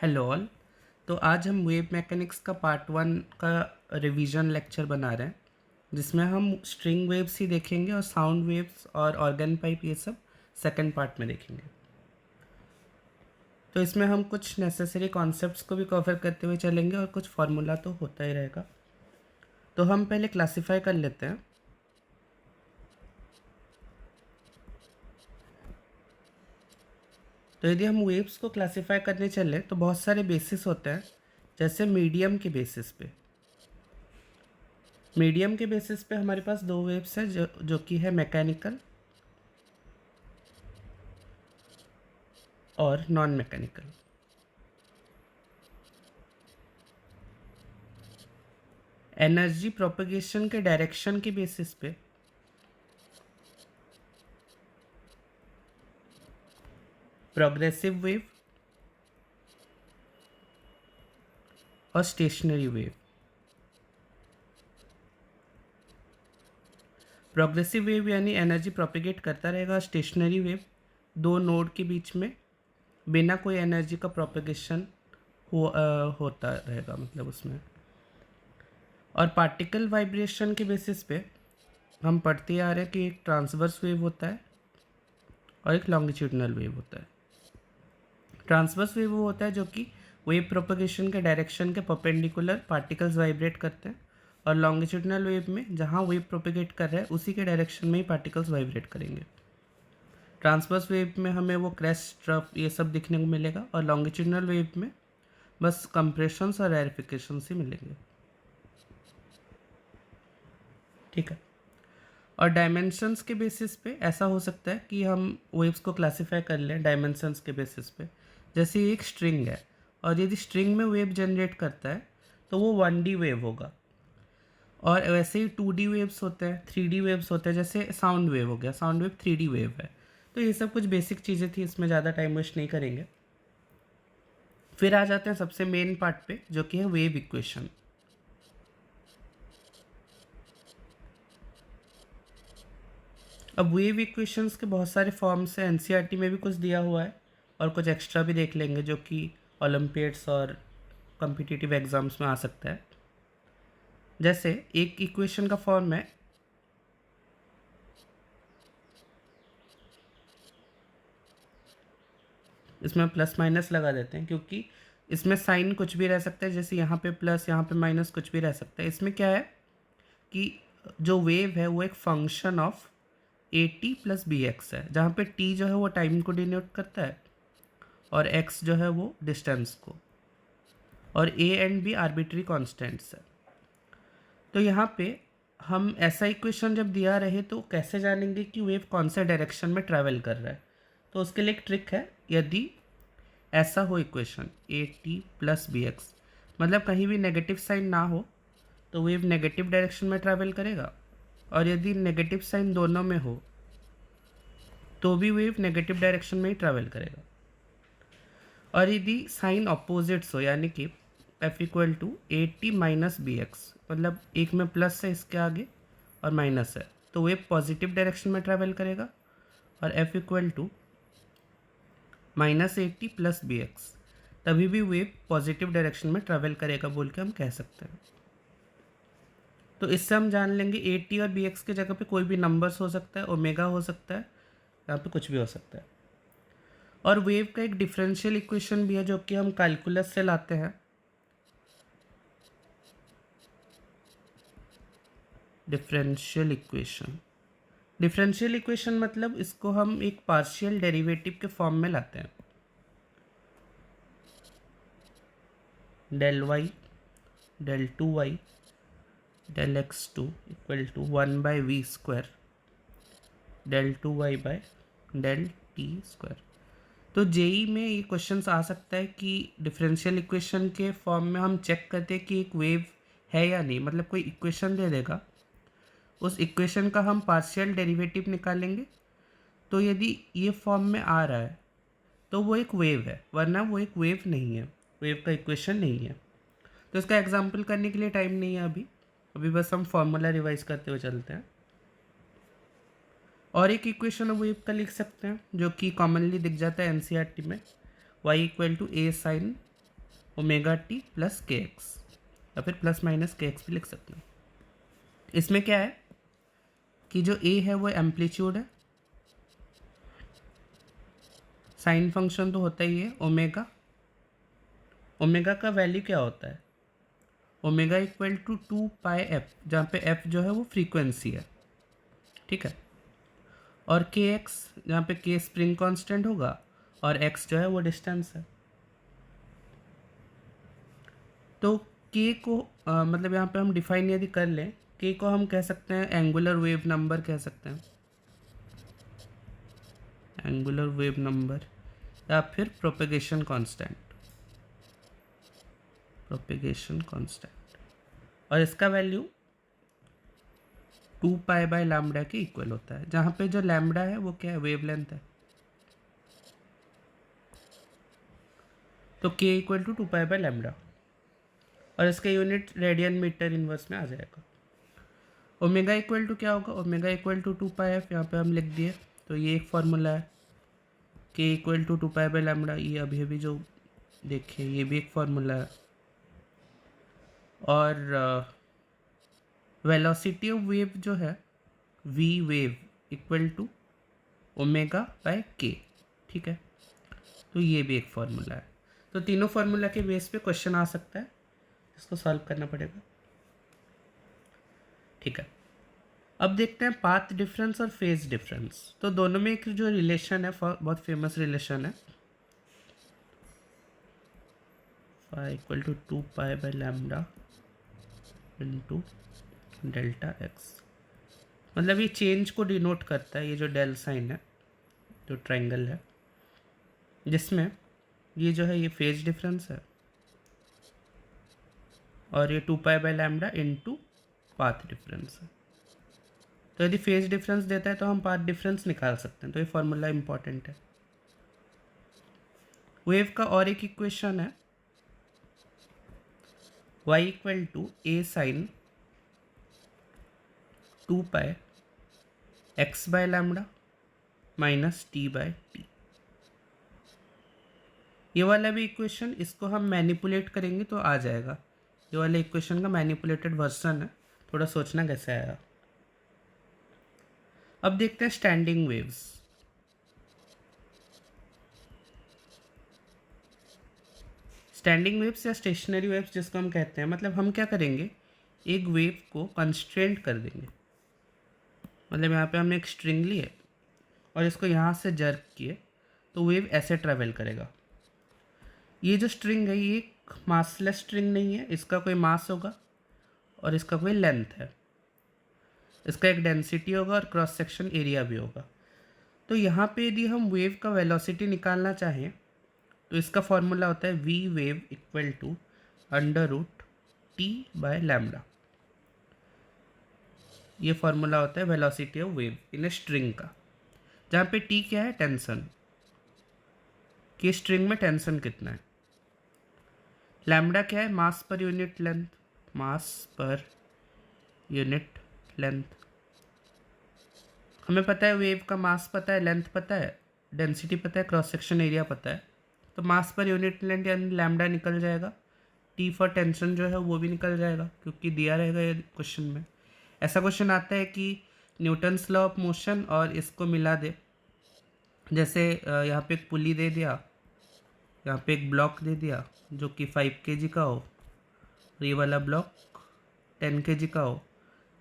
Hello all. तो आज हम वेव मैकेनिक्स का पार्ट 1 का रिवीजन लेक्चर बना रहे हैं, जिसमें हम स्ट्रिंग वेव्स ही देखेंगे और साउंड वेव्स और ऑर्गन पाइप ये सब सेकंड पार्ट में देखेंगे। तो इसमें हम कुछ नेसेसरी कॉन्सेप्ट्स को भी कवर करते हुए चलेंगे और कुछ फार्मूला तो होता ही रहेगा। तो हम पहले क्लासीफाई कर लेते हैं। तो यदि हम वेव्स को क्लासीफाई करने चले तो बहुत सारे बेसिस होते हैं, जैसे मीडियम के बेसिस पे। मीडियम के बेसिस पे हमारे पास दो वेव्स हैं जो कि है मैकेनिकल और नॉन मैकेनिकल। एनर्जी प्रोपगेशन के डायरेक्शन के बेसिस पे प्रोग्रेसिव वेव और स्टेशनरी वेव। प्रोग्रेसिव वेव यानी एनर्जी प्रोपगेट करता रहेगा, स्टेशनरी वेव दो नोड के बीच में बिना कोई एनर्जी का प्रोपगेशन होता रहेगा, मतलब उसमें। और पार्टिकल वाइब्रेशन के बेसिस पे हम पढ़ते आ रहे हैं कि एक ट्रांसवर्स वेव होता है और एक लॉन्गिट्यूडनल वेव होता है। ट्रांसवर्स वेव वो होता है जो कि वेव प्रोपगेशन के डायरेक्शन के परपेंडिकुलर पार्टिकल्स वाइब्रेट करते हैं, और लॉन्गिट्यूडनल वेव में जहाँ वेव प्रोपगेट कर रहा है उसी के डायरेक्शन में ही पार्टिकल्स वाइब्रेट करेंगे। ट्रांसवर्स वेव में हमें वो क्रेस्ट ट्रफ ये सब दिखने को मिलेगा, और लॉन्गिट्यूडनल वेव में बस कंप्रेशंस और रेरिफिकेशंस ही मिलेंगे। ठीक है। और डायमेंशंस के बेसिस पे ऐसा हो सकता है कि हम वेव्स को क्लासीफाई कर लें डायमेंशंस के बेसिस पे। जैसे एक स्ट्रिंग है, और यदि स्ट्रिंग में वेव जनरेट करता है तो वो 1D वेव होगा, और वैसे ही 2D वेव्स होते हैं, 3D वेव्स होते हैं। जैसे साउंड वेव हो गया, साउंड वेव 3D वेव है। तो ये सब कुछ बेसिक चीज़ें थी, इसमें ज़्यादा टाइम वेस्ट नहीं करेंगे। फिर आ जाते हैं सबसे मेन पार्ट पे, जो कि है वेव इक्वेशन। अब वेव इक्वेशंस के बहुत सारे फॉर्म्स हैं, एनसीईआरटी में भी कुछ दिया हुआ है और कुछ एक्स्ट्रा भी देख लेंगे जो कि ओलंपियाड्स और कॉम्पिटिटिव एग्जाम्स में आ सकता है। जैसे एक इक्वेशन का फॉर्म है, इसमें प्लस माइनस लगा देते हैं क्योंकि इसमें साइन कुछ भी रह सकता है। जैसे यहाँ पे प्लस, यहाँ पे माइनस, कुछ भी रह सकता है। इसमें क्या है कि जो वेव है वो एक function of a t plus b x है, जहाँ पे टी जो है वो टाइम को डिनोट करता है और एक्स जो है वो डिस्टेंस को, और a and b arbitrary constants है। तो यहाँ पे हम ऐसा इक्वेशन जब दिया रहे तो कैसे जानेंगे कि वेव कौन से डायरेक्शन में ट्रैवल कर रहा है। तो उसके लिए एक ट्रिक है। यदि ऐसा हो equation a t plus b x, मतलब कहीं भी नेगेटिव साइन ना हो, तो वेव नेगेटिव डायरेक्शन में ट्रैवल करेगा, और यदि नेगेटिव साइन दोनों में हो तो भी वेव नेगेटिव डायरेक्शन में ही ट्रैवल करेगा। और यदि साइन अपोजिट्स हो, यानी कि f equal to a t minus b x, मतलब एक में प्लस है इसके आगे और माइनस है, तो वेव पॉजिटिव डायरेक्शन में ट्रैवल करेगा। और f equal to minus a t plus b x, तभी भी वेव पॉजिटिव डायरेक्शन में ट्रैवल करेगा बोल के हम कह सकते हैं। तो इससे हम जान लेंगे ए टी और बी एक्स की जगह पे कोई भी नंबर्स हो सकता है, ओमेगा हो सकता है, यहाँ पे कुछ भी हो सकता है। और वेव का एक डिफरेंशियल इक्वेशन भी है जो कि हम कैलकुलस से लाते हैं। डिफरेंशियल इक्वेशन, डिफरेंशियल इक्वेशन मतलब इसको हम एक पार्शियल डेरिवेटिव के फॉर्म में लाते हैं। Del y del two y del x two equal to 1/v² del two y by del t square. तो जेई में ये क्वेश्चंस आ सकता है कि डिफरेंशियल इक्वेशन के फॉर्म में हम चेक करते हैं कि एक वेव है या नहीं, मतलब कोई इक्वेशन दे देगा, उस इक्वेशन का हम पार्शियल डेरिवेटिव निकालेंगे। तो यदि ये फॉर्म में आ रहा है तो वो एक वेव है, वरना वो एक वेव नहीं है, वेव का इक्वेशन नहीं है। तो इसका एग्जाम्पल करने के लिए टाइम नहीं है अभी, बस हम फॉर्मूला रिवाइज करते हुए चलते हैं। और एक इक्वेशन वेव का लिख सकते हैं जो कि कॉमनली दिख जाता है एनसीईआरटी में, y equal to A sine omega t plus k x, या फिर प्लस माइनस के एक्स भी लिख सकते हैं। इसमें क्या है कि जो ए है वो एम्पलीट्यूड है, साइन फंक्शन तो होता ही है ओमेगा। ओमेगा का वैल्यू क्या होता है, omega equal to 2 pi f, जहाँ पे एफ जो है वो फ्रीक्वेंसी है, ठीक है। और के एक्स, जहाँ पे के स्प्रिंग कांस्टेंट होगा और एक्स जो है वो डिस्टेंस है। तो के को मतलब यहाँ पे हम डिफाइन यदि कर लें, के को हम कह सकते हैं एंगुलर वेव नंबर कह सकते हैं, एंगुलर वेव नंबर, या फिर प्रोपेगेशन कांस्टेंट, प्रोपेगेशन कांस्टेंट। और इसका वैल्यू 2 पाई/लैम्बडा के इक्वल होता है, जहाँ पे जो लैम्बडा है वो क्या है, वेवलेंथ है। तो के इक्वल टू 2 पाई/लैम्बडा, और इसका यूनिट रेडियन मीटर इनवर्स में आ जाएगा। ओमेगा इक्वल टू क्या होगा, omega equal to 2 pi f, यहाँ पे हम लिख दिए। तो ये एक फार्मूला है, के इक्वल टू 2 पाई/लैम्बडा, ये अभी अभी जो देखे ये भी एक फार्मूला है। और वेलोसिटी ऑफ वेव जो है v wave equal to omega by k, ठीक है। तो ये भी एक फार्मूला है। तो तीनों फार्मूला के बेस पे क्वेश्चन आ सकता है, इसको सॉल्व करना पड़ेगा, ठीक है। अब देखते हैं पाथ डिफरेंस और फेज डिफरेंस। तो दोनों में एक जो रिलेशन है, बहुत फेमस रिलेशन है, phi equal to 2 pi lambda into delta X. मतलब ये चेंज को डिनोट करता है, ये जो डेल साइन है, जो ट्रायंगल है, जिसमें ये जो है ये फेज डिफरेंस है, और ये 2 पाई/लैम्बडा इंटू पाथ डिफरेंस है। तो यदि फेज डिफरेंस देता है तो हम पाथ डिफरेंस निकाल सकते हैं, तो ये फॉर्मूला इंपॉर्टेंट है। वेव का और एक इक्वेशन है, y equal to A sine 2 pi X lambda minus t/t। ये वाला भी इक्वेशन, इसको हम मैनिपुलेट करेंगे तो आ जाएगा। ये वाला इक्वेशन का मैनिपुलेटेड वर्जन है, थोड़ा सोचना कैसे आया। अब देखते हैं स्टैंडिंग वेव्स। स्टैंडिंग वेव्स या स्टेशनरी वेव्स जिसको हम कहते हैं, मतलब हम क्या करेंगे, एक वेव को कंस्ट्रेंट कर देंगे। मतलब यहाँ पे हमने एक स्ट्रिंग ली है और इसको यहाँ से जर्क किए तो वेव ऐसे ट्रैवल करेगा। ये जो स्ट्रिंग है ये एक मासलेस स्ट्रिंग नहीं है, इसका कोई मास होगा और इसका कोई लेंथ है, इसका एक डेंसिटी होगा और क्रॉस सेक्शन एरिया भी होगा। तो यहाँ पे यदि हम वेव का वेलोसिटी निकालना चाहें तो इसका फॉर्मूला होता है वी वेव इक्वल टू √T/लैम्बडा। ये फॉर्मूला होता है velocity of wave in a string का, जहाँ पे टी क्या है, टेंशन, कि स्ट्रिंग में टेंशन कितना है। लैम्बडा क्या है, मास पर यूनिट लेंथ, मास पर यूनिट लेंथ। हमें पता है वेव का मास पता है, लेंथ पता है, डेंसिटी पता है, क्रॉस सेक्शन एरिया पता है। तो मास पर यूनिट लेंथ यानी लैम्बडा निकल जाएगा, टी फॉर टेंशन जो है वो भी निकल जाएगा क्योंकि दिया रहेगा ये क्वेश्चन में। ऐसा क्वेश्चन आता है कि न्यूटन्स लॉ ऑफ मोशन और इसको मिला दे, जैसे यहाँ पे एक पुली दे दिया, यहाँ पे एक ब्लॉक दे दिया जो कि 5 kg का हो, और ये वाला ब्लॉक 10 kg का हो।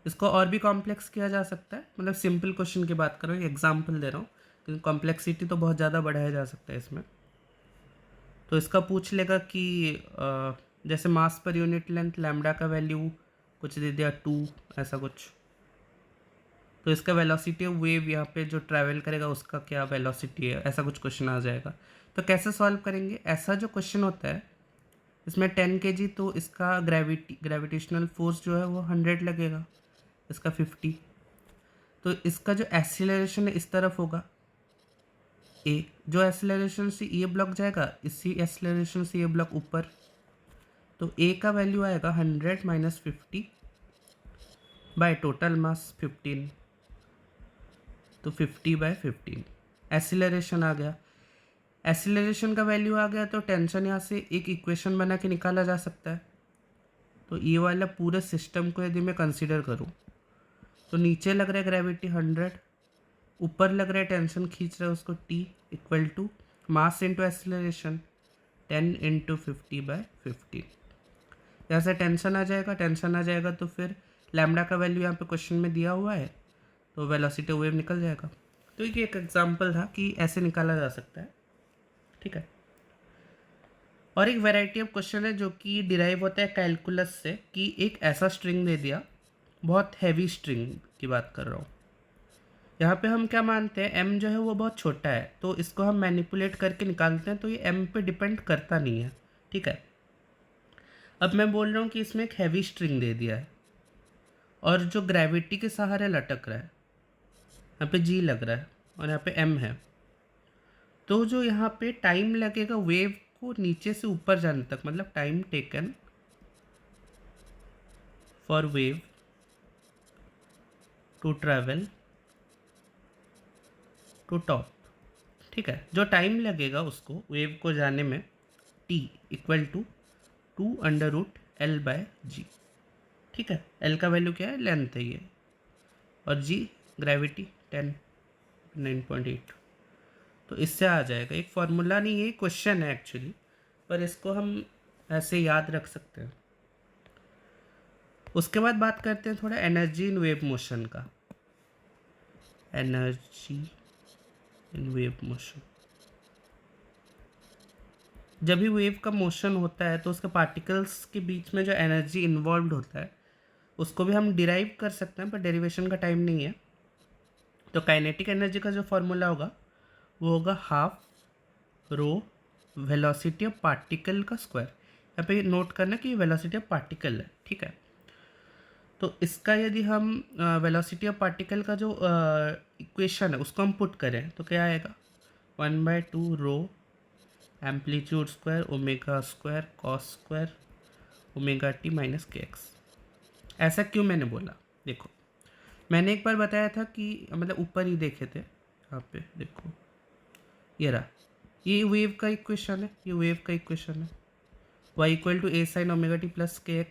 इसको और भी कॉम्प्लेक्स किया जा सकता है, मतलब सिंपल क्वेश्चन की बात कर रहा हूँ, एग्जाम्पल दे रहा हूँ, क्योंकि कॉम्प्लेक्सिटी तो बहुत ज़्यादा बढ़ाया जा सकता है इसमें। तो इसका पूछ लेगा कि जैसे मास पर यूनिट लेंथ लैम्बडा का वैल्यू कुछ दे दिया 2, ऐसा कुछ, तो इसका वेलोसिटी ऑफ वेव यहाँ पे जो ट्रैवल करेगा उसका क्या वेलोसिटी है, ऐसा कुछ क्वेश्चन आ जाएगा। तो कैसे सॉल्व करेंगे, ऐसा जो क्वेश्चन होता है इसमें 10 kg, तो इसका ग्रेविटेशनल फोर्स जो है वो 100 लगेगा, इसका 50। तो इसका जो एक्सीलरेशन है इस तरफ होगा ए, जो एक्सीलरेशन से ये ब्लॉक जाएगा, इसी एक्सीलरेशन से ये ब्लॉक ऊपर, तो ए का वैल्यू आएगा 100 माइनस 50 बाय टोटल मास 15, तो 50/15 एक्सीलरेशन आ गया। एक्सीलरेशन का वैल्यू आ गया तो टेंशन यहाँ से एक इक्वेशन बना के निकाला जा सकता है। तो ये वाला पूरे सिस्टम को यदि मैं कंसिडर करूँ तो नीचे लग रहा है ग्रेविटी 100, ऊपर लग रहा है टेंशन खींच रहा है उसको T equal to mass into acceleration 10 into 50/15। यहाँ से टेंशन आ जाएगा तो फिर लैम्डा का वैल्यू यहाँ पे क्वेश्चन में दिया हुआ है तो वेलोसिटी वेव निकल जाएगा। तो ये एक एग्जांपल था कि ऐसे निकाला जा सकता है, ठीक है। और एक वैरायटी ऑफ क्वेश्चन है जो कि डिराइव होता है कैलकुलस से, कि एक ऐसा स्ट्रिंग दे दिया, बहुत हैवी स्ट्रिंग की बात कर रहा हूँ। यहाँ पे हम क्या मानते हैं, m जो है वो बहुत छोटा है तो इसको हम मैनिपुलेट करके निकालते हैं, तो ये m पे डिपेंड करता नहीं है, ठीक है। अब मैं बोल रहा हूँ कि इसमें एक हैवी स्ट्रिंग दे दिया है और जो ग्रेविटी के सहारे लटक रहा है, यहाँ पे g लग रहा है और यहाँ पे m है, तो जो यहाँ पे टाइम लगेगा वेव को नीचे से ऊपर जाने तक, मतलब time taken for wave to travel to top, ठीक है। जो टाइम लगेगा उसको वेव को जाने में t इक्वल टू 2√L/g, ठीक है। L का वैल्यू क्या है, लेंथ है ये, और g ग्रेविटी 9.8। तो इससे आ जाएगा, एक फॉर्मूला नहीं है, क्वेश्चन है एक्चुअली, पर इसको हम ऐसे याद रख सकते हैं। उसके बाद बात करते हैं थोड़ा एनर्जी इन वेव मोशन का। एनर्जी इन वेव मोशन, जब भी वेव का मोशन होता है तो उसके पार्टिकल्स के बीच में जो एनर्जी इन्वॉल्व होता है उसको भी हम डिराइव कर सकते हैं, पर डेरिवेशन का टाइम नहीं है। तो काइनेटिक एनर्जी का जो फॉर्मूला होगा वो होगा half rho velocity of particle का स्क्वायर। यहाँ पे नोट करना कि वेलोसिटी ऑफ पार्टिकल है, ठीक है। तो इसका यदि हम वेलोसिटी ऑफ पार्टिकल का जो इक्वेशन है उसको हम पुट करें तो क्या आएगा, 1/2 rho amplitude square omega square cos square omega T minus kx। ऐसा क्यों मैंने बोला, देखो मैंने एक बार बताया था कि मतलब ऊपर ही देखे थे, यहाँ पे देखो ये रहा, ये वेव का इक्वेशन है, ये वेव का इक्वेशन है, y equal to a sine omega t plus kx,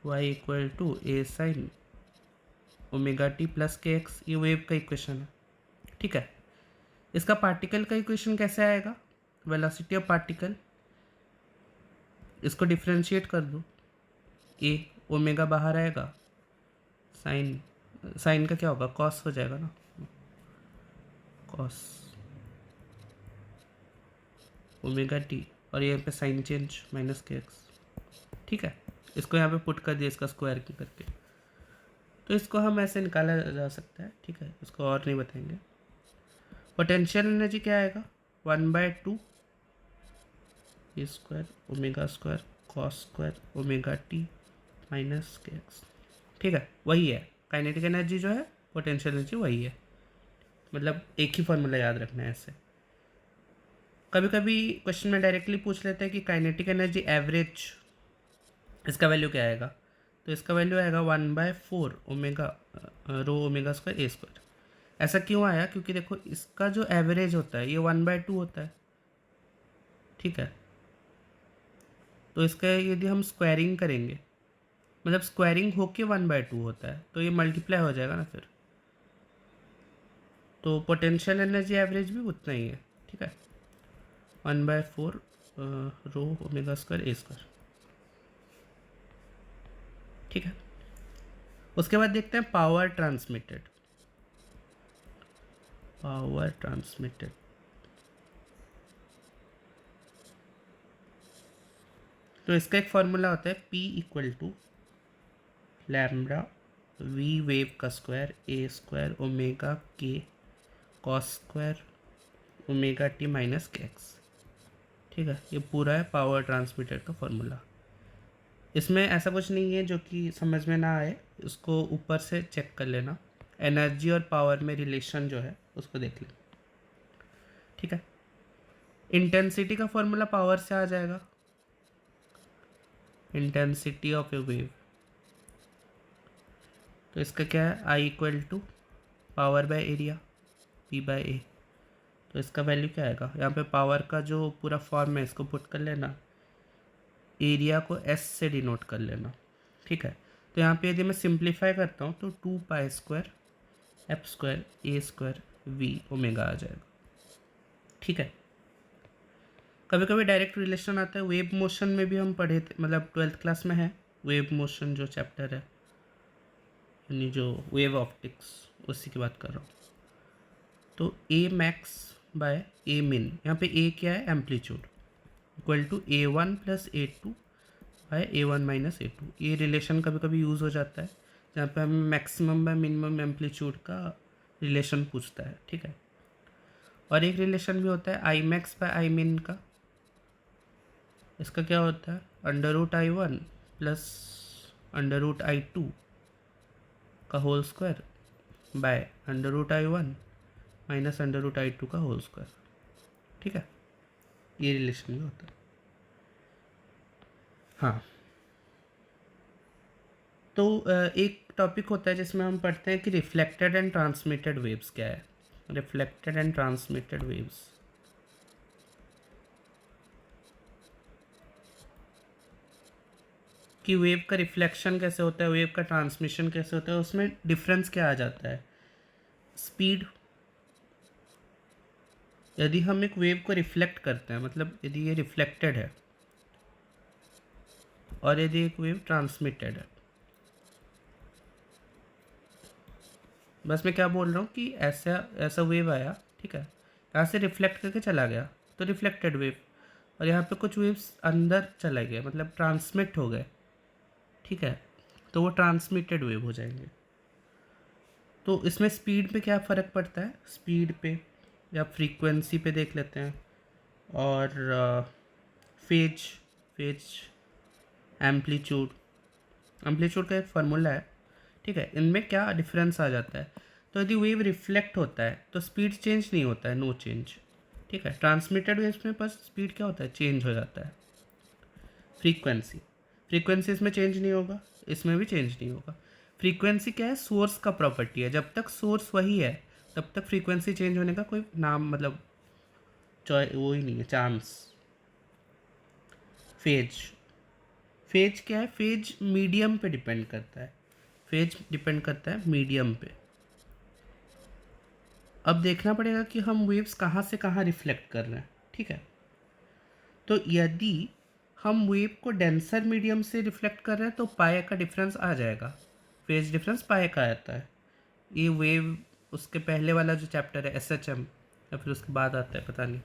y equal to a sine omega t plus kx, ये वेव का इक्वेशन है, ठीक है। इसका पार्टिकल का इक्वेशन कैसे आएगा, वेलोसिटी ऑफ पार्टिकल, इसको डिफ्रेंशिएट कर दो, ए ओमेगा बाहर आएगा, साइन का क्या होगा, कॉस हो जाएगा ना, कॉस ओमेगा टी, और ये पे साइन चेंज माइनस kx, ठीक है। इसको यहाँ पे पुट कर दिया इसका स्क्वायर की करके, तो इसको हम ऐसे निकाला जा सकता है, ठीक है। इसको और नहीं बताएंगे। पोटेंशियल एनर्जी क्या आएगा, 1/2 A square omega square cos square omega T minus kx, ठीक है। वही है काइनेटिक एनर्जी जो है, पोटेंशियल एनर्जी वही है, मतलब एक ही फॉर्मूला याद रखना है ऐसे। कभी कभी क्वेश्चन में डायरेक्टली पूछ लेते हैं कि काइनेटिक एनर्जी एवरेज, इसका वैल्यू क्या आएगा, तो इसका वैल्यू आएगा 1/4 ओमेगा रो ओमेगा स्क्वायर ए स्क्वायर। ऐसा क्यों आया, क्योंकि देखो इसका जो एवरेज होता है ये 1/2 होता है, ठीक है। तो इसका यदि हम स्क्वायरिंग करेंगे, मतलब स्क्वायरिंग होके 1/2 होता है, तो ये मल्टीप्लाई हो जाएगा ना फिर, तो पोटेंशियल एनर्जी एवरेज भी उतना ही है, ठीक है। 1/4 रो ओमेगा स्क्वायर ए स्क्वायर, ठीक है। उसके बाद देखते हैं पावर ट्रांसमिटेड। पावर ट्रांसमिटेड, तो इसका एक फॉर्मूला होता है P equal to lambda v wave का स्क्वायर ए स्क्वायर ओमेगा के cos square omega T minus kx, ठीक है। ये पूरा है पावर ट्रांसमिटेड का फॉर्मूला। इसमें ऐसा कुछ नहीं है जो कि समझ में ना आए, उसको ऊपर से चेक कर लेना, एनर्जी और पावर में रिलेशन जो है उसको देख लें, ठीक है। इंटेंसिटी का फॉर्मूला पावर से आ जाएगा, इंटेंसिटी ऑफ ए वेव, तो इसका क्या है, I equal to power by area P/A, तो इसका वैल्यू क्या आएगा, यहाँ पे पावर का जो पूरा फॉर्म है इसको पुट कर लेना, एरिया को एस से डिनोट कर लेना, ठीक है। तो यहाँ पे यदि मैं सिंप्लीफाई करता हूँ तो 2 पाई स्क्वायर एफ स्क्वायर ए स्क्वायर वी ओमेगा आ जाएगा, ठीक है। कभी कभी डायरेक्ट रिलेशन आता है, वेव मोशन में भी हम पढ़े थे, मतलब 12th क्लास में है वेव मोशन जो चैप्टर है, यानी जो वेव ऑप्टिक्स, उसी की बात कर रहा हूँ। तो ए मैक्स बाय ए मिन, यहाँ पे ए क्या है, amplitude, equal to A1 plus A2 by A1 minus A2। ये रिलेशन कभी कभी यूज़ हो जाता है जहाँ पे हमें मैक्सिमम बाय मिनिमम एम्पलीट्यूड का रिलेशन पूछता है, ठीक है। और एक रिलेशन भी होता है आई मैक्स बाय आई मिन का, इसका क्या होता है, √I1 प्लस √I2 का whole square by √I1 minus √I2 का होल स्क्वायर, ठीक है। ये रिलेशन भी होता है। हाँ, तो एक टॉपिक होता है जिसमें हम पढ़ते हैं कि रिफ्लेक्टेड एंड ट्रांसमिटेड वेव्स क्या है। रिफ्लेक्टेड एंड ट्रांसमिटेड वेव्स, कि वेव का रिफ्लेक्शन कैसे होता है, वेव का ट्रांसमिशन कैसे होता है, उसमें डिफरेंस क्या आ जाता है। स्पीड, यदि हम एक वेव को रिफ्लेक्ट करते हैं, मतलब यदि ये रिफ्लेक्टेड है और यदि एक वेव ट्रांसमिटेड है, बस मैं क्या बोल रहा हूँ कि ऐसा ऐसा वेव आया, ठीक है, यहाँ से रिफ्लेक्ट करके चला गया तो रिफ्लेक्टेड वेव, और यहाँ पे कुछ वेव्स अंदर चले गए मतलब ट्रांसमिट हो गए, ठीक है, तो वो ट्रांसमिटेड वेव हो जाएंगे। तो इसमें स्पीड पे क्या फ़र्क पड़ता है, स्पीड पे या फ्रीक्वेंसी पे देख लेते हैं, और फेज, फेज एम्पलीट्यूड, एम्पलीट्यूड का एक फार्मूला है, ठीक है। इनमें क्या डिफरेंस आ जाता है, तो यदि वेव रिफ्लेक्ट होता है तो स्पीड चेंज नहीं होता है, नो चेंज, ठीक है। ट्रांसमिटेड वेव्स में बस स्पीड क्या होता है, चेंज हो जाता है। फ्रीक्वेंसी, फ्रीक्वेंसी इसमें चेंज नहीं होगा, इसमें भी चेंज नहीं होगा। फ्रीक्वेंसी क्या है, सोर्स का प्रॉपर्टी है, जब तक सोर्स वही है तब तक फ्रीक्वेंसी चेंज होने का कोई नाम मतलब वो ही नहीं है, चांस। फेज, फेज क्या है, फेज मीडियम पे डिपेंड करता है, फेज डिपेंड करता है मीडियम पे। अब देखना पड़ेगा कि हम वेव्स कहाँ से कहाँ रिफ्लेक्ट कर रहे हैं, ठीक है। तो यदि हम वेव को डेंसर मीडियम से रिफ्लेक्ट कर रहे हैं तो पाए का डिफरेंस आ जाएगा, फेज डिफरेंस पाए का आता है। ये वेव उसके पहले वाला जो चैप्टर है SHM, या फिर उसके बाद आता है पता नहीं,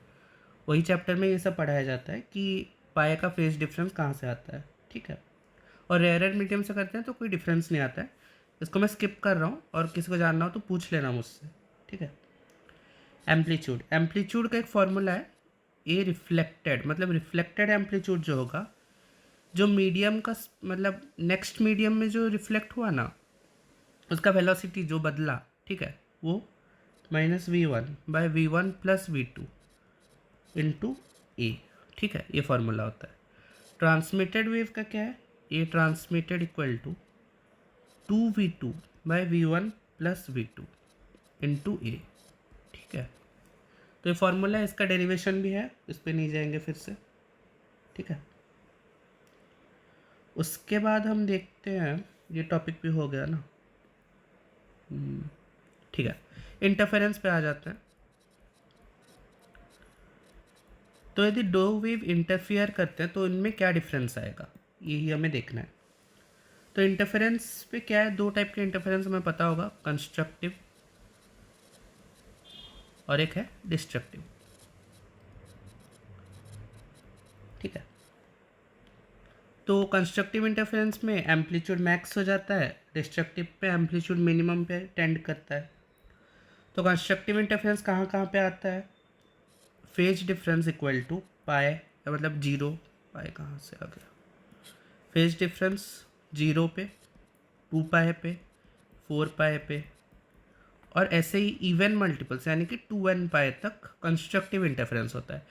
वही चैप्टर में ये सब पढ़ाया जाता है कि पाए का फेज डिफरेंस कहाँ से आता है, ठीक है। और रेयर मीडियम से करते हैं तो कोई डिफरेंस नहीं आता है। इसको मैं स्किप कर रहा हूँ, और किसी को जानना हो तो पूछ लेना मुझसे, ठीक है। एम्पलीट्यूड, एम्पलीट्यूड का एक फॉर्मूला है, ए रिफ्लेक्टेड, मतलब रिफ्लेक्टेड एम्पलीट्यूड जो होगा, जो मीडियम का मतलब नेक्स्ट मीडियम में जो रिफ्लेक्ट हुआ ना, उसका वेलोसिटी जो बदला, ठीक है, वो -v1/v1 + v2 इंटू ए, ठीक है, ये फॉर्मूला होता है। ट्रांसमिटेड वेव का क्या है, A transmitted equal to 2v2/v1 + v2 into A, ठीक है। तो ये फॉर्मूला है, इसका डेरिवेशन भी है, इस पर नहीं जाएंगे फिर से, ठीक है। उसके बाद हम देखते हैं, ये टॉपिक भी हो गया ना, ठीक है। इंटरफेरेंस पे आ जाते हैं। तो यदि दो वेव इंटरफियर करते हैं तो इनमें क्या डिफरेंस आएगा, यही हमें देखना है। तो इंटरफेरेंस पे क्या है, दो टाइप के इंटरफेरेंस हमें पता होगा, कंस्ट्रक्टिव और एक है डिस्ट्रक्टिव, ठीक है। तो कंस्ट्रक्टिव इंटरफेरेंस में एम्पलीट्यूड मैक्स हो जाता है, डिस्ट्रक्टिव पे एम्पलीट्यूड मिनिमम पे टेंड करता है। तो कंस्ट्रक्टिव इंटरफेरेंस कहाँ कहाँ पे आता है, फेज डिफरेंस इक्वल टू पाए, मतलब जीरो, पाए कहाँ से आ गया, फेज डिफरेंस 0 पे, 2 पाए पे, 4 पाए पे, और ऐसे ही इवन मल्टीपल्स यानी कि 2n पाए तक कंस्ट्रक्टिव इंटरफेरेंस होता है।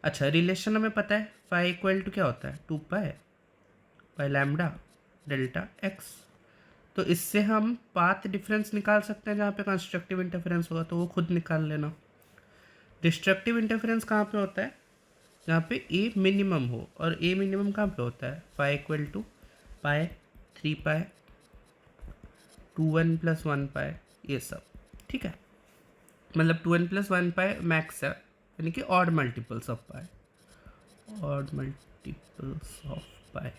अच्छा, रिलेशन हमें पता है, फाई इक्वल टू क्या होता है, 2 pi by lambda delta x। तो इससे हम पाथ डिफरेंस निकाल सकते हैं, जहाँ पे कंस्ट्रक्टिव इंटरफेरेंस होगा तो वो खुद निकाल लेना। डिस्ट्रक्टिव इंटरफेरेंस कहाँ पे होता है? जहाँ पे ए मिनिमम हो, और ए मिनिमम कहाँ पे होता है? Pi equal to pi 3 pi 2n + 1 पाई, ये सब। ठीक है, मतलब 2n + 1 पाई मैक्स है, यानी कि odd multiples of pi, odd multiples of pi.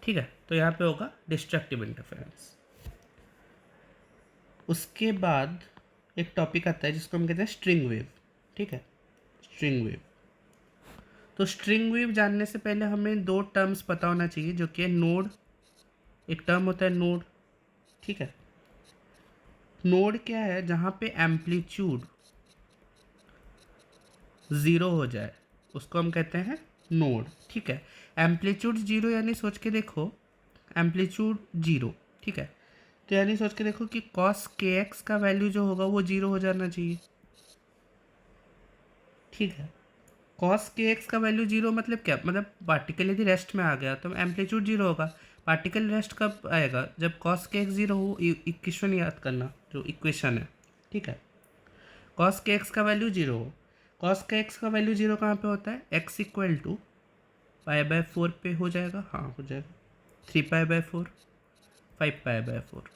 ठीक है, तो यहाँ पे होगा डिस्ट्रक्टिव इंटरफेरेंस। उसके बाद एक टॉपिक आता है जिसको हम कहते हैं स्ट्रिंग वेव। ठीक है, स्ट्रिंग वेव। तो स्ट्रिंग वेव जानने से पहले हमें दो टर्म्स पता होना चाहिए, जो कि है नोड। एक टर्म होता है नोड। ठीक है, नोड क्या है? जहाँ पे एम्पलीट्यूड ज़ीरो हो जाए उसको हम कहते हैं नोड। ठीक है, एम्पलीट्यूड ज़ीरो यानी सोच के देखो, एम्पलीट्यूड ज़ीरो। ठीक है, तो यानी सोच के देखो कि कॉस के एक्स का वैल्यू जो होगा वो ज़ीरो हो जाना चाहिए। ठीक है, कॉस के एक्स का वैल्यू जीरो मतलब क्या? मतलब पार्टिकल यदि रेस्ट में आ गया तो एम्पलीट्यूड जीरो होगा। पार्टिकल रेस्ट कब आएगा? जब कॉस के एक्स जीरो हो। इक्वेशन याद करना, जो इक्वेशन है। ठीक है, कॉस के एक्स का वैल्यू जीरो हो। कॉस के एक्स का वैल्यू जीरो कहाँ पे होता है? एक्स इक्वल टू पाई/4 पे हो जाएगा। हाँ, हो जाएगा 3 पाई/4 5 पाई/4।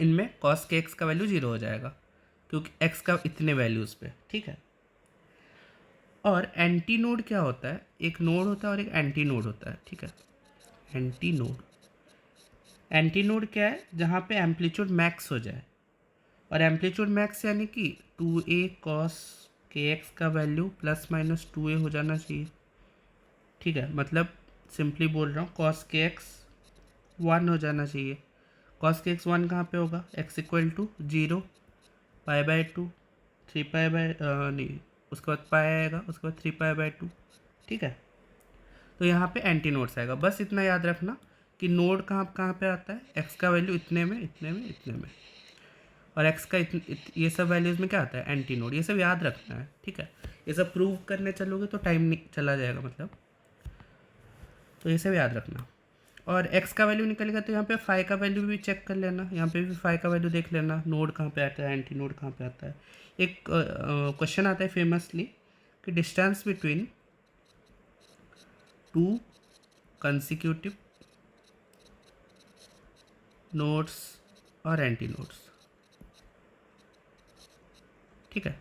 इनमें कॉस के एक्स का वैल्यू जीरो हो जाएगा क्योंकि एक्स का इतने वैल्यूज़ पे। ठीक है, और एंटी नोड क्या होता है? एक नोड होता है और एक एंटी नोड होता है। ठीक है, एंटी नोड। एंटी नोड क्या है? जहाँ पे एम्पलीट्यूड मैक्स हो जाए, और एम्पलीट्यूड मैक्स यानी कि 2a कॉस के एक्स का वैल्यू ±2a हो जाना चाहिए। ठीक है, मतलब सिंपली बोल रहा हूँ, कॉस के एक्स 1 हो जाना चाहिए। कॉस के एक्स 1 कहाँ पे होगा? एक्स इक्वल टू 0 पाई/2 3 पाई बाई नहीं, उसके बाद पाई आएगा, उसके बाद 3 पाई/2। ठीक है, तो यहाँ पे एंटी नोड्स आएगा। बस इतना याद रखना कि नोड कहाँ कहाँ पे आता है? एक्स का वैल्यू इतने में, इतने में, इतने में, और एक्स का ये सब वैल्यूज़ में क्या आता है? Anti node. ये सब याद रखना है। ठीक है, ये सब प्रूव करने चलोगे तो टाइम नहीं चला जाएगा मतलब, तो ये सब याद रखना। और एक्स का वैल्यू निकलेगा तो यहाँ पे फाई का वैल्यू भी चेक कर लेना, यहाँ पे भी फाई का वैल्यू देख लेना, नोड कहाँ पे आता है, एंटी नोड कहाँ पे आता है। एक क्वेश्चन आता है फेमसली कि distance between two consecutive nodes और एंटी नोड्स। ठीक है,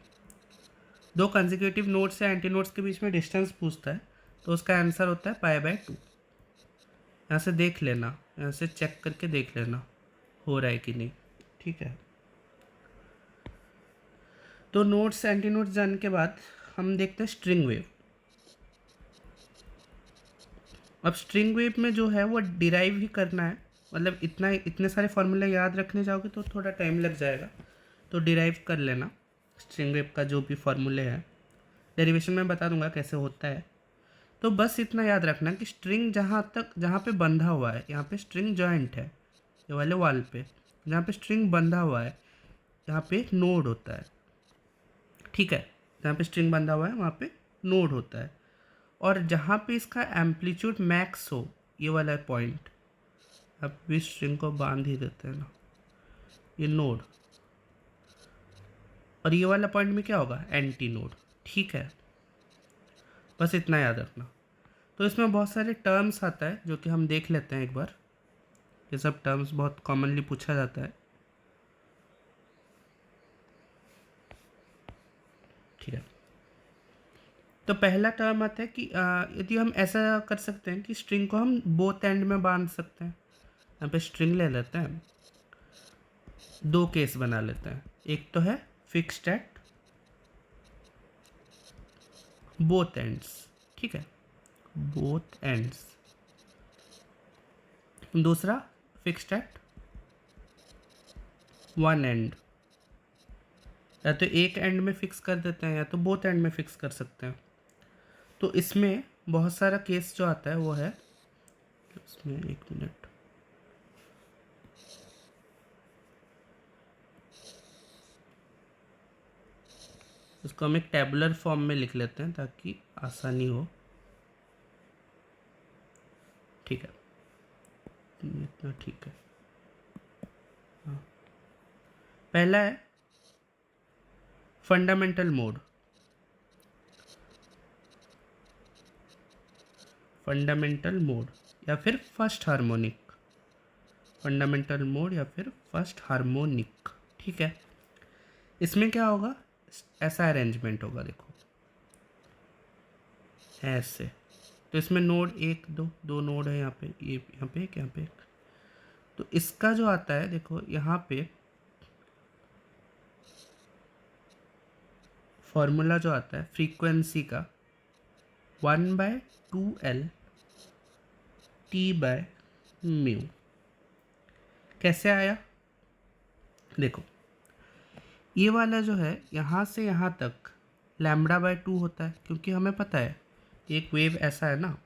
दो कंसिक्यूटिव नोड्स या एंटी नोड्स के बीच में डिस्टेंस पूछता है, तो उसका आंसर होता है पाई/2। यहाँ से देख लेना, यहाँ से चेक करके देख लेना हो रहा है कि नहीं। ठीक है, तो नोड्स एंटी नोड्स जानने के बाद हम देखते हैं स्ट्रिंग वेव। अब स्ट्रिंग वेव में जो है वो डिराइव ही करना है, मतलब इतने सारे फॉर्मूले याद रखने जाओगे तो थोड़ा टाइम लग जाएगा, तो डिराइव कर लेना स्ट्रिंग वेव का जो भी फॉर्मूले हैं। डेरिवेशन में बता दूंगा कैसे होता है। तो बस इतना याद रखना कि स्ट्रिंग जहाँ पे बंधा हुआ है, यहाँ पे स्ट्रिंग जॉइंट है, ये वाले वाल पे जहाँ पे स्ट्रिंग बंधा हुआ है, यहाँ पे नोड होता है। ठीक है, जहाँ पे स्ट्रिंग बंधा हुआ है वहाँ पे नोड होता है, और जहाँ पे इसका एम्पलीट्यूड मैक्स हो, ये वाला पॉइंट, अब भी स्ट्रिंग को बांध ही देते हैं ना, ये नोड, और ये वाला पॉइंट में क्या होगा? Anti node. ठीक है, बस इतना याद रखना। तो इसमें बहुत सारे टर्म्स आता है जो कि हम देख लेते हैं एक बार। ये सब टर्म्स बहुत कॉमनली पूछा जाता है। ठीक है, तो पहला टर्म आता है कि यदि हम ऐसा कर सकते हैं कि स्ट्रिंग को हम बोथ एंड में बांध सकते हैं। यहाँ पे स्ट्रिंग ले लेते हैं, दो केस बना लेते हैं। एक तो है फिक्स्ड एट बोथ एंड्स। ठीक है, बोथ एंड्स। दूसरा फिक्स्ड एट वन एंड, या तो एक एंड में फिक्स कर देते हैं या तो बोथ एंड में फिक्स कर सकते हैं। तो इसमें बहुत सारा केस जो आता है वो है, इसमें एक मिनट, इसको हम एक टेबुलर फॉर्म में लिख लेते हैं ताकि आसानी हो। ठीक है, इतना ठीक है। हाँ, पहला है फंडामेंटल मोड, फंडामेंटल मोड या फिर फर्स्ट हार्मोनिक, फंडामेंटल मोड या फिर फर्स्ट हार्मोनिक। ठीक है, इसमें क्या होगा, ऐसा अरेंजमेंट होगा, देखो ऐसे। तो इसमें नोड एक दो नोड है यहाँ पे, ये यहाँ पे एक, यहाँ पे एक। तो इसका जो आता है देखो यहाँ पे फॉर्मूला जो आता है फ्रीक्वेंसी का 1/2L T/μ। कैसे आया, देखो ये वाला जो है यहाँ से यहाँ तक λ/2 होता है, क्योंकि हमें पता है कि एक वेव ऐसा है ना,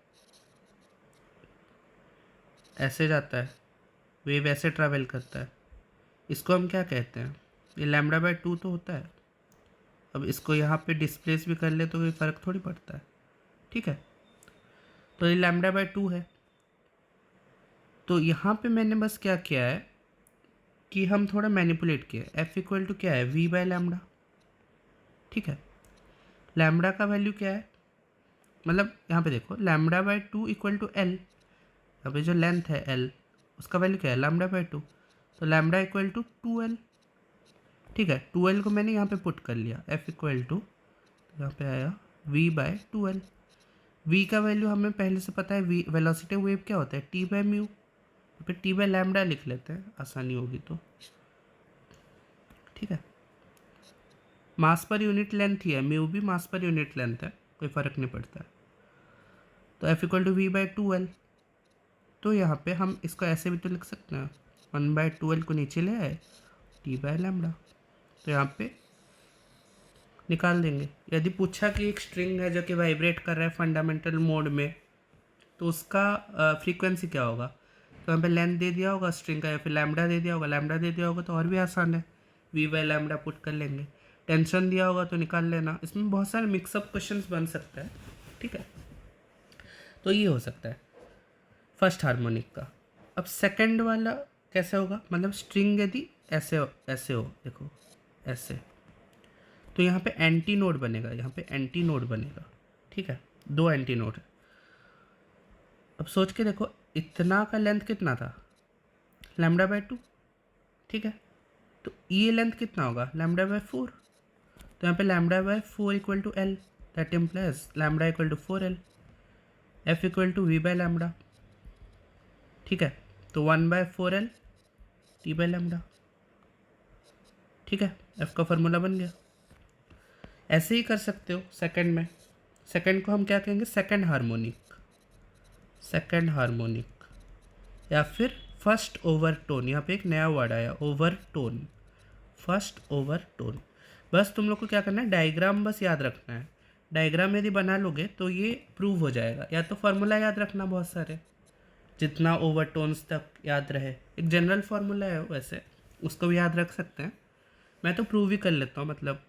ऐसे जाता है, वेव ऐसे ट्रैवल करता है, इसको हम क्या कहते हैं, ये λ/2 तो होता है। अब इसको यहाँ पे डिस्प्लेस भी कर ले तो कोई फ़र्क थोड़ी पड़ता है। ठीक है, तो ये λ/2 है। तो यहाँ पे मैंने बस क्या किया है कि हम थोड़ा मैनिपुलेट किया, एफ इक्वल टू क्या है, v/λ। ठीक है, लैम्बडा का वैल्यू क्या है, मतलब यहाँ पे देखो λ/2 इक्वल टू एल, यहाँ पे जो लेंथ है एल उसका वैल्यू क्या है λ/2, तो लैम्बडा इक्वल टू 2L। ठीक है, 2L को मैंने यहाँ पे पुट कर लिया, एफ इक्वल टू यहाँ पे आया v/2L। v का वैल्यू हमें पहले से पता है, v वेलोसिटी वेव क्या होता है, t/μ। फिर t/λ लिख लेते हैं, आसानी होगी तो। ठीक है, मास पर यूनिट लेंथ ही है, म्यू भी मास पर यूनिट लेंथ है, कोई फ़र्क नहीं पड़ता है। तो एफ इक्वल टू v/2L। तो यहाँ पे हम इसको ऐसे भी तो लिख सकते हैं, 1/2L को नीचे ले आए, t/λ। तो यहाँ पे निकाल देंगे। यदि पूछा कि एक स्ट्रिंग है जो कि वाइब्रेट कर रहा है फंडामेंटल मोड में, तो उसका फ्रीक्वेंसी क्या होगा, तो यहाँ पे लेंथ दे दिया होगा स्ट्रिंग का, या फिर लैम्बडा दे दिया होगा, लैम्बडा दे दिया होगा तो और भी आसान है, v/λ पुट कर लेंगे। टेंशन दिया होगा तो निकाल लेना। इसमें बहुत सारे मिक्सअप क्वेश्चंस बन सकता है। ठीक है, तो ये हो सकता है फर्स्ट हार्मोनिक का। अब सेकंड वाला कैसे होगा, मतलब स्ट्रिंग यदि ऐसे हो देखो ऐसे, तो यहाँ पे एंटी नोड बनेगा, यहाँ पे एंटी नोड बनेगा। ठीक है, दो एंटी नोड है। अब सोच के देखो इतना का लेंथ कितना था, λ/2। ठीक है, तो ये लेंथ कितना होगा, λ/4। तो यहाँ पे λ/4 equal to L, that implies lambda equal to 4L, F equal to v/λ। ठीक है, तो 1/4L t/λ। ठीक है, एफ का फॉर्मूला बन गया। ऐसे ही कर सकते हो सेकंड में। सेकंड को हम क्या कहेंगे, सेकंड हार्मोनिक, सेकंड हार्मोनिक या फिर फर्स्ट ओवरटोन। यहाँ पे एक नया वर्ड आया, ओवरटोन, फर्स्ट ओवरटोन। बस तुम लोग को क्या करना है, डायग्राम बस याद रखना है। डायग्राम यदि बना लोगे तो ये प्रूव हो जाएगा। या तो फार्मूला याद रखना बहुत सारे, जितना ओवरटोन्स तक याद रहे। एक जनरल फार्मूला है वैसे, उसको भी याद रख सकते हैं। मैं तो प्रूव ही कर लेता हूँ, मतलब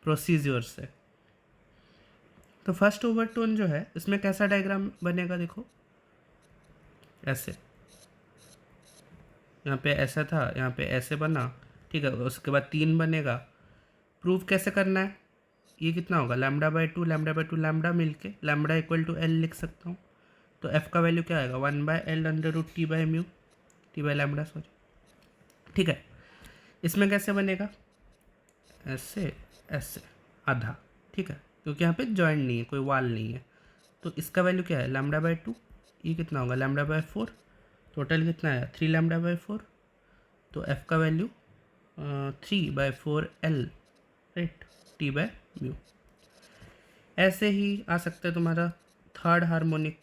प्रोसीजर से। तो फर्स्ट ओवरटोन जो है इसमें कैसा डायग्राम बनेगा, देखो ऐसे, यहाँ पे ऐसा था, यहाँ पे ऐसे बना। ठीक है, उसके बाद 3 बनेगा। प्रूव कैसे करना है, ये कितना होगा, λ/2 λ/2 लैम्बडा मिल के लैम्बडा इक्वल टू एल लिख सकता हूँ। तो एफ का वैल्यू क्या आएगा, 1/L√T/μ, t/λ सॉरी। ठीक है, इसमें कैसे बनेगा, ऐसे ऐसे आधा। ठीक है, क्योंकि यहाँ पे जॉइंट नहीं है, कोई वाल नहीं है। तो इसका वैल्यू क्या है, λ/2, ये कितना होगा λ/4, टोटल कितना है 3 λ/4। तो एफ का वैल्यू 3/4L, राइट, t/μ। ऐसे ही आ सकता है तुम्हारा थर्ड हार्मोनिक।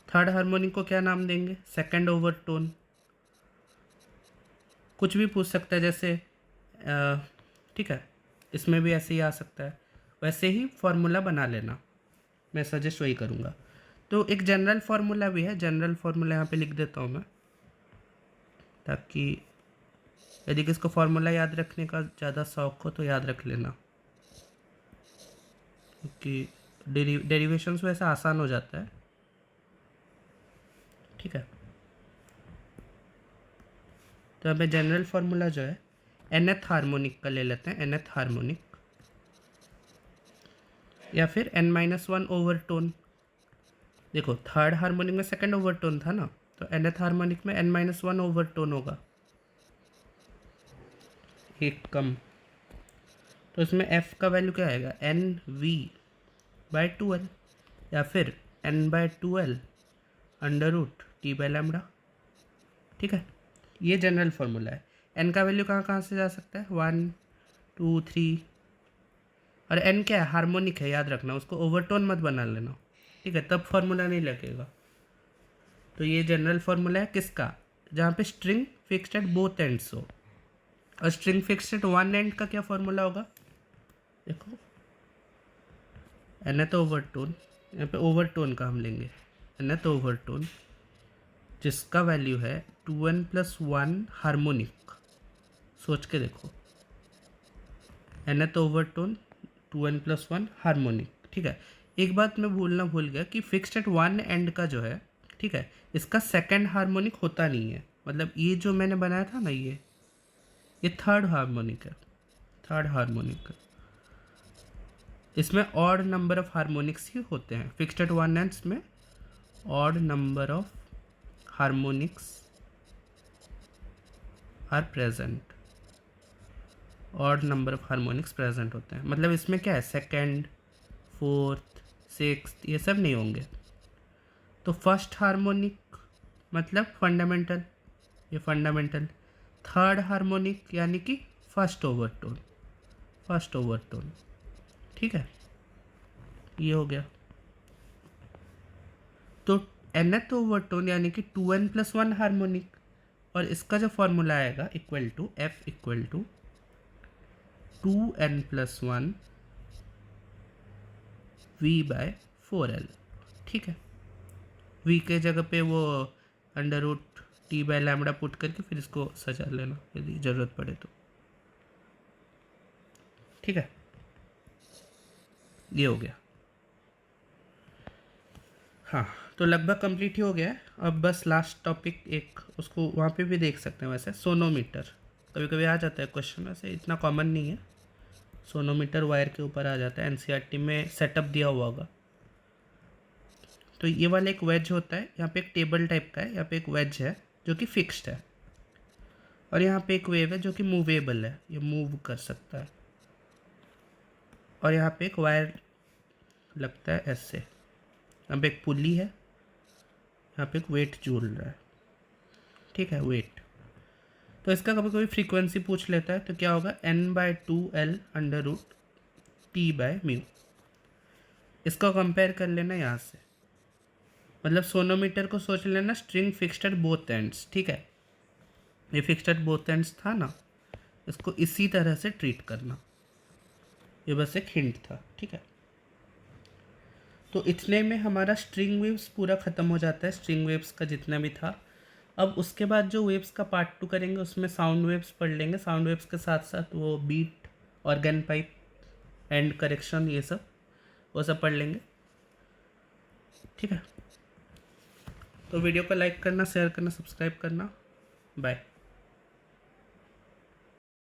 थर्ड हार्मोनिक को क्या नाम देंगे, सेकंड ओवरटोन। कुछ भी पूछ सकता है, जैसे ठीक है, इसमें भी ऐसे ही आ सकता है। वैसे ही फार्मूला बना लेना, मैं सजेस्ट वही करूँगा। तो एक जनरल फार्मूला भी है, जनरल फार्मूला यहाँ पे लिख देता हूँ मैं, ताकि यदि किसको फार्मूला याद रखने का ज़्यादा शौक हो तो याद रख लेना, क्योंकि डेरिवेशंस वैसा आसान हो जाता है। ठीक है, तो यहाँ पे जनरल फार्मूला जो है nth हार्मोनिक का ले लेते हैं, nth हार्मोनिक, या फिर n-1 ओवरटोन। देखो थर्ड हार्मोनिक में सेकंड ओवरटोन था ना, तो nth हार्मोनिक में n-1 ओवरटोन होगा, एक कम। तो इसमें f का वैल्यू क्या आएगा, NV/2L, या फिर n/2L √T/λ। ठीक है, ये जनरल फॉर्मूला है। n का वैल्यू कहाँ कहाँ से जा सकता है, 1 2 3, और n क्या है, हार्मोनिक है, याद रखना, उसको ओवरटोन मत बना लेना, ठीक है, तब फॉर्मूला नहीं लगेगा। तो ये जनरल फॉर्मूला है किसका, जहाँ पे string fixed at both ends हो। और string fixed at one and का क्या फॉर्मूला होगा, देखो nth ओवरटोन, यहाँ पे ओवरटोन का हम लेंगे nth ओवरटोन, जिसका वैल्यू है 2n+1 हार्मोनिक। सोच के देखो, nth ओवरटोन 2n+1 हार्मोनिक, ठीक है। एक बात मैं भूल गया कि फिक्स्ड एट वन एंड का जो है, ठीक है, इसका सेकंड हार्मोनिक होता नहीं है। मतलब ये जो मैंने बनाया था ना, ये थर्ड हार्मोनिक है, थर्ड हार्मोनिक है। इसमें ऑड नंबर ऑफ हार्मोनिक्स ही होते हैं फिक्स्ड एट वन एंड्स में, odd number of harmonics are present, odd number of harmonics present होते हैं। मतलब इसमें क्या है, सेकंड, फोर्थ, सिक्स्थ, ये सब नहीं होंगे। तो फर्स्ट हार्मोनिक मतलब फंडामेंटल, ये फंडामेंटल। थर्ड हार्मोनिक यानी कि फर्स्ट ओवरटोन, फर्स्ट ओवरटोन, ठीक है, ये हो गया। तो nth ओवरटोन यानी कि 2n+1 हार्मोनिक, और इसका जो फॉर्मूला आएगा equal to f equal to 2n+1 v/4l, ठीक है। v के जगह पे वो √T/λ पुट करके फिर इसको सजा लेना यदि ज़रूरत पड़े तो, ठीक है, ये हो गया। हाँ, तो लगभग कंप्लीट ही हो गया है। अब बस लास्ट टॉपिक एक, उसको वहाँ पे भी देख सकते हैं वैसे, सोनोमीटर। कभी कभी आ जाता है क्वेश्चन, वैसे इतना कॉमन नहीं है। सोनोमीटर वायर के ऊपर आ जाता है, एनसीईआरटी में सेटअप दिया हुआ होगा। तो ये वाला एक वेज होता है, यहाँ पे एक टेबल टाइप का है, यहाँ पे एक वेज है जो कि फिक्स्ड है, और यहाँ पे एक वेव है जो कि मूवेबल है, ये मूव कर सकता है। और यहाँ पे एक वायर लगता है ऐसे, यहाँ पे एक पुली है, यहाँ पे एक वेट झूल रहा है, ठीक है, वेट। तो इसका कभी कभी फ्रीक्वेंसी पूछ लेता है, तो क्या होगा, n/2L √T/μ। इसको कंपेयर कर लेना यहाँ से, मतलब सोनोमीटर को सोच लेना string fixed at both ends, ठीक है, ये फिक्स्ड एट बोथ एंड्स था ना, इसको इसी तरह से ट्रीट करना, ये बस एक हिंट था, ठीक है। तो इतने में हमारा स्ट्रिंग वेव्स पूरा ख़त्म हो जाता है, स्ट्रिंग वेव्स का जितना भी था। अब उसके बाद जो वेव्स का पार्ट 2 करेंगे उसमें साउंड वेव्स पढ़ लेंगे, साउंड वेव्स के साथ साथ वो beat, organ pipe, end correction, ये सब वो सब पढ़ लेंगे, ठीक है। तो वीडियो को लाइक करना, शेयर करना, सब्सक्राइब करना, बाय।